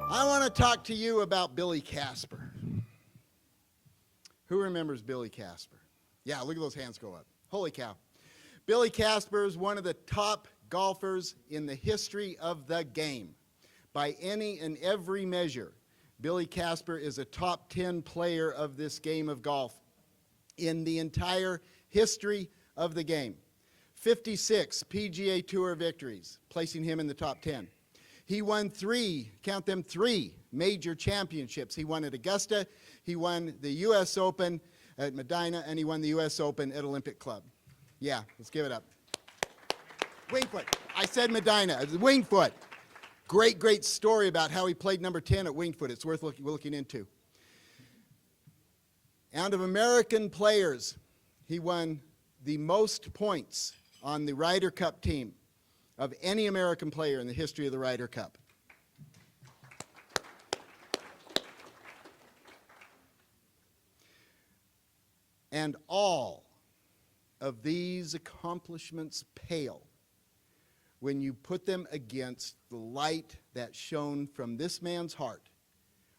I want to talk to you about Billy Casper. Who remembers Billy Casper? Yeah, look at those hands go up. Holy cow. Billy Casper is one of the top golfers in the history of the game. By any and every measure, Billy Casper is a top 10 player of this game of golf in the entire history of the game. 56 PGA Tour victories, placing him in the top 10. He won three major championships. He won at Augusta, he won the U.S. Open at Medina, and he won the U.S. Open at Olympic Club. Yeah, let's give it up. Wingfoot. I said Medina. Wingfoot. Great, great story about how he played number 10 at Wingfoot. It's worth looking into. Out of American players, he won the most points on the Ryder Cup team of any American player in the history of the Ryder Cup. And all of these accomplishments pale when you put them against the light that shone from this man's heart,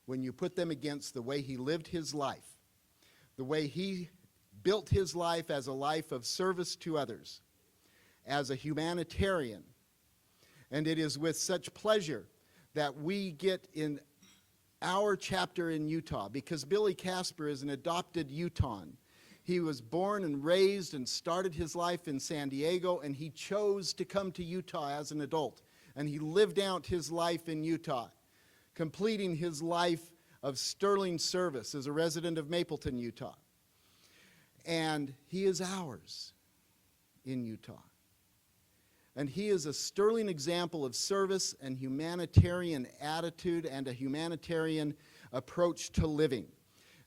when you put them against the way he lived his life, the way he built his life as a life of service to others, as a humanitarian. And it is with such pleasure that we get in our chapter in Utah, because Billy Casper is an adopted Utahn. He was born and raised and started his life in San Diego, and he chose to come to Utah as an adult. And he lived out his life in Utah, completing his life of sterling service as a resident of Mapleton, Utah. And he is ours in Utah. And he is a sterling example of service and humanitarian attitude and a humanitarian approach to living.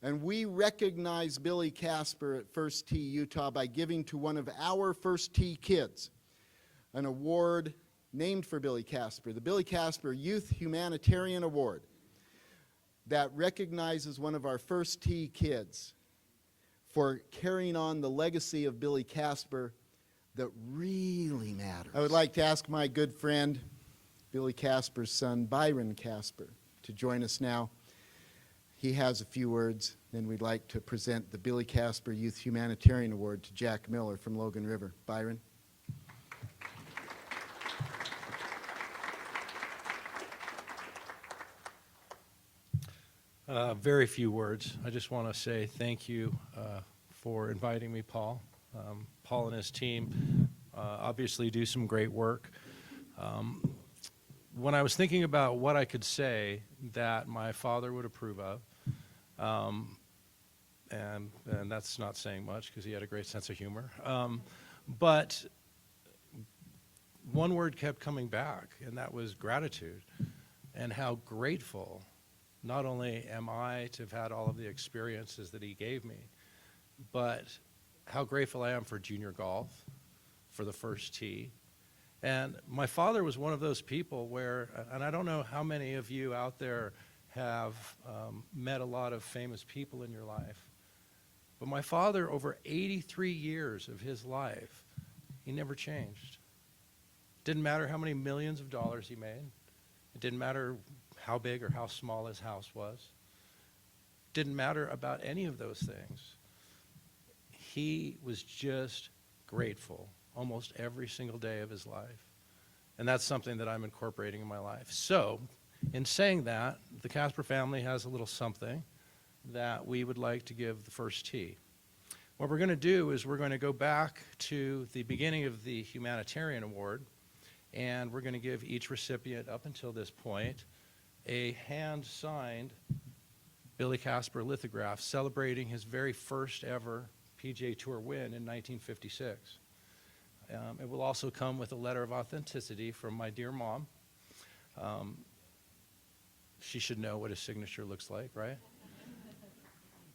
And we recognize Billy Casper at First Tee Utah by giving to one of our First Tee kids an award named for Billy Casper, the Billy Casper Youth Humanitarian Award, that recognizes one of our First Tee kids for carrying on the legacy of Billy Casper that really matters. I would like to ask my good friend, Billy Casper's son, Byron Casper, to join us now. He has a few words, then we'd like to present the Billy Casper Youth Humanitarian Award to Jack Miller from Logan River. Byron. Very few words. I just want to say thank you for inviting me, Paul. Paul and his team obviously do some great work. When I was thinking about what I could say that my father would approve of, and that's not saying much because he had a great sense of humor, but one word kept coming back, and that was gratitude, and how grateful not only am I to have had all of the experiences that he gave me, but how grateful I am for junior golf, for the First Tee. And my father was one of those people where, and I don't know how many of you out there have met a lot of famous people in your life, but my father, over 83 years of his life, he never changed. Didn't matter how many millions of dollars he made. It didn't matter how big or how small his house was. Didn't matter about any of those things. He was just grateful almost every single day of his life. And that's something that I'm incorporating in my life. So, in saying that, the Casper family has a little something that we would like to give the First Tee. What we're going to do is we're going to go back to the beginning of the Humanitarian Award, and we're going to give each recipient up until this point a hand-signed Billy Casper lithograph celebrating his very first ever PGA Tour win in 1956. It will also come with a letter of authenticity from my dear mom. She should know what his signature looks like, right?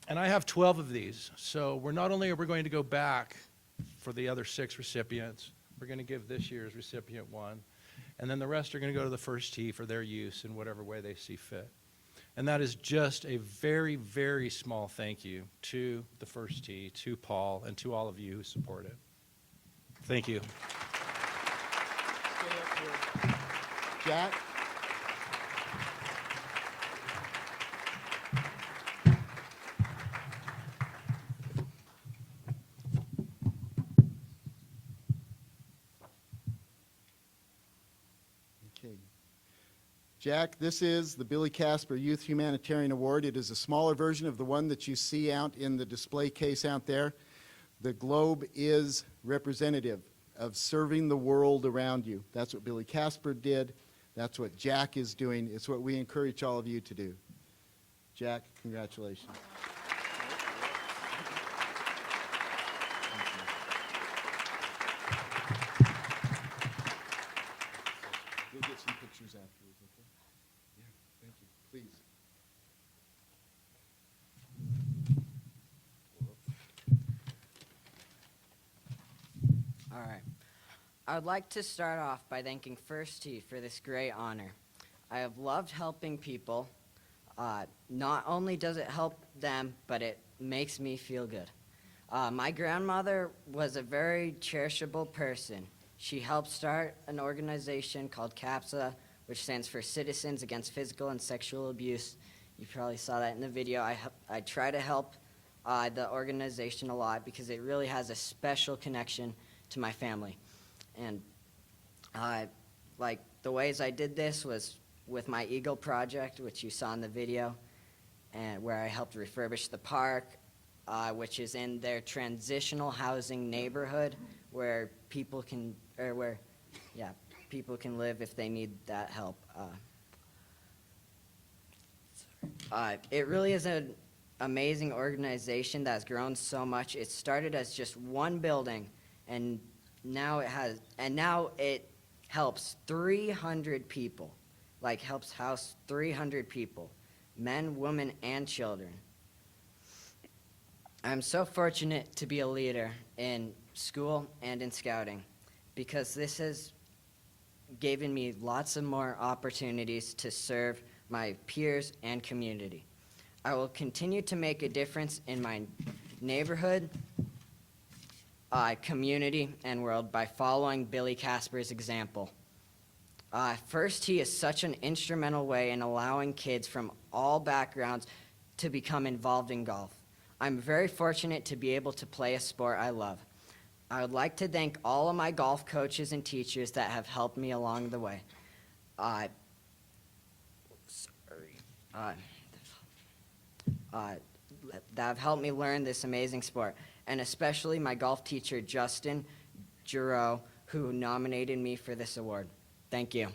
And I have 12 of these. So not only are we going to go back for the other 6 recipients, we're going to give this year's recipient one, and then the rest are going to go to the First Tee for their use in whatever way they see fit. And that is just a very, very small thank you to the First Tee, to Paul, and to all of you who support it. Thank you. Jack? Jack, this is the Billy Casper Youth Humanitarian Award. It is a smaller version of the one that you see out in the display case out there. The globe is representative of serving the world around you. That's what Billy Casper did. That's what Jack is doing. It's what we encourage all of you to do. Jack, congratulations. We'll get some pictures afterwards, okay? Yeah, thank you. Please. All right. I would like to start off by thanking First Tee for this great honor. I have loved helping people. Not only does it help them, but it makes me feel good. My grandmother was a very cherishable person. She helped start an organization called CAPSA, which stands for Citizens Against Physical and Sexual Abuse. You probably saw that in the video. I try to help the organization a lot because it really has a special connection to my family. And like the ways I did this was with my Eagle project, which you saw in the video, and where I helped refurbish the park, which is in their transitional housing neighborhood where people can, people can live if they need that help. It really is an amazing organization that's grown so much. It started as just one building, and now it helps 300 people, helps house 300 people, men, women, and children. I'm so fortunate to be a leader in school and in scouting because this has given me lots of more opportunities to serve my peers and community. I will continue to make a difference in my neighborhood, community, and world by following Billy Casper's example. First, he is such an instrumental way in allowing kids from all backgrounds to become involved in golf. I'm very fortunate to be able to play a sport I love. I would like to thank all of my golf coaches and teachers that have helped me along the way. That have helped me learn this amazing sport, and especially my golf teacher, Justin Giroux, who nominated me for this award. Thank you.